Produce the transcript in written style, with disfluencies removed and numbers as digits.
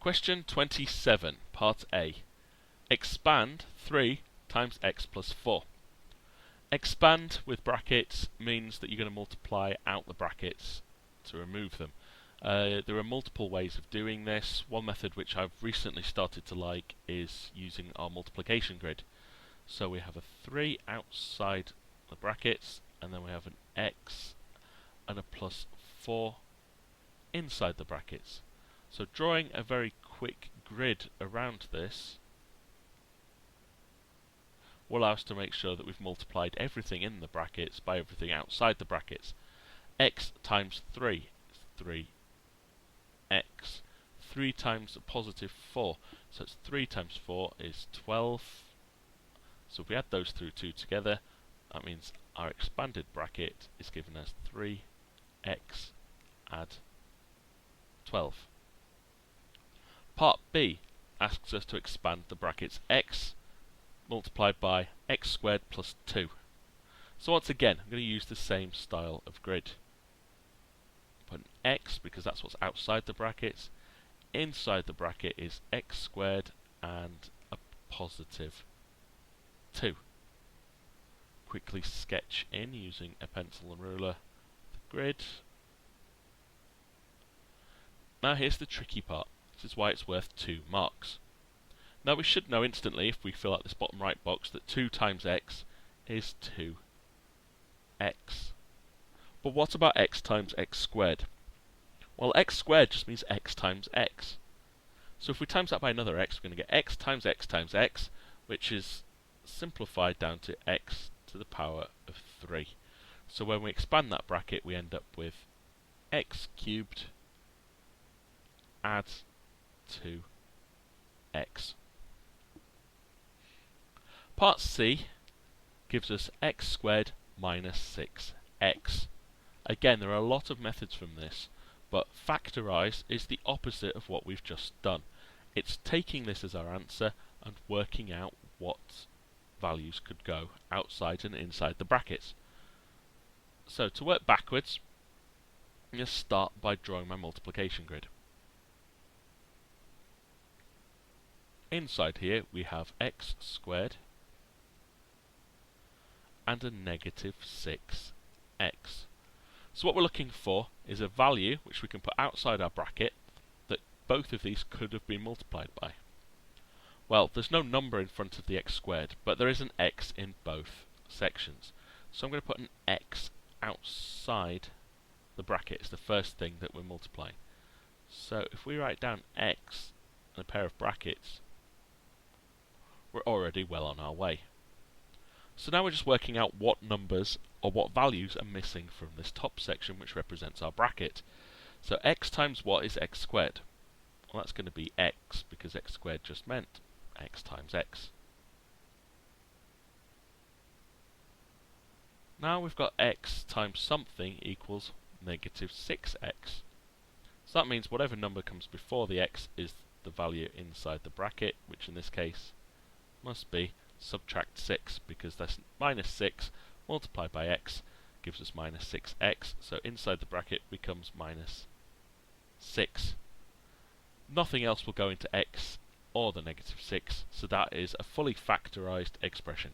Question 27, Part A. Expand 3 times x plus 4. Expand with brackets means that you're going to multiply out the brackets to remove them. There are multiple ways of doing this. One method which I've recently started to like is using our multiplication grid. So we have a 3 outside the brackets, and then we have an x and a plus 4 inside the brackets. So drawing a very quick grid around this will allow us to make sure that we've multiplied everything in the brackets by everything outside the brackets. X times 3 is 3x. 3 times a positive 4, so it's 3 times 4 is 12. So if we add those two together, that means our expanded bracket is given as 3x add 12. Part B asks us to expand the brackets x multiplied by x squared plus 2. So once again, I'm going to use the same style of grid. Put an x because that's what's outside the brackets. Inside the bracket is x squared and a positive 2. Quickly sketch in using a pencil and ruler the grid. Now here's the tricky part. This is why it's worth 2 marks. Now we should know instantly, if we fill out this bottom right box, that 2 times x is 2x. But what about x times x squared? Well, x squared just means x times x. So if we times that by another x, we're going to get x times x times x, which is simplified down to x to the power of 3. So when we expand that bracket, we end up with x cubed add 2x. Part C gives us x squared minus 6x. Again, there are a lot of methods from this, but factorise is the opposite of what we've just done. It's taking this as our answer and working out what values could go outside and inside the brackets. So to work backwards, I'm going to start by drawing my multiplication grid. Inside here we have x squared and a negative 6x. So what we're looking for is a value which we can put outside our bracket that both of these could have been multiplied by. Well, there's no number in front of the x squared, but there is an x in both sections. So I'm going to put an x outside the bracket. It's the first thing that we're multiplying. So if we write down x and a pair of brackets, we're already well on our way. So now we're just working out what numbers or what values are missing from this top section which represents our bracket. So x times what is x squared? Well, that's going to be x because x squared just meant x times x. Now we've got x times something equals negative 6x. So that means whatever number comes before the x is the value inside the bracket, which in this case must be subtract 6 because that's minus 6 multiplied by x gives us minus 6x, so inside the bracket becomes minus 6. Nothing else will go into x or the negative 6, so that is a fully factorised expression.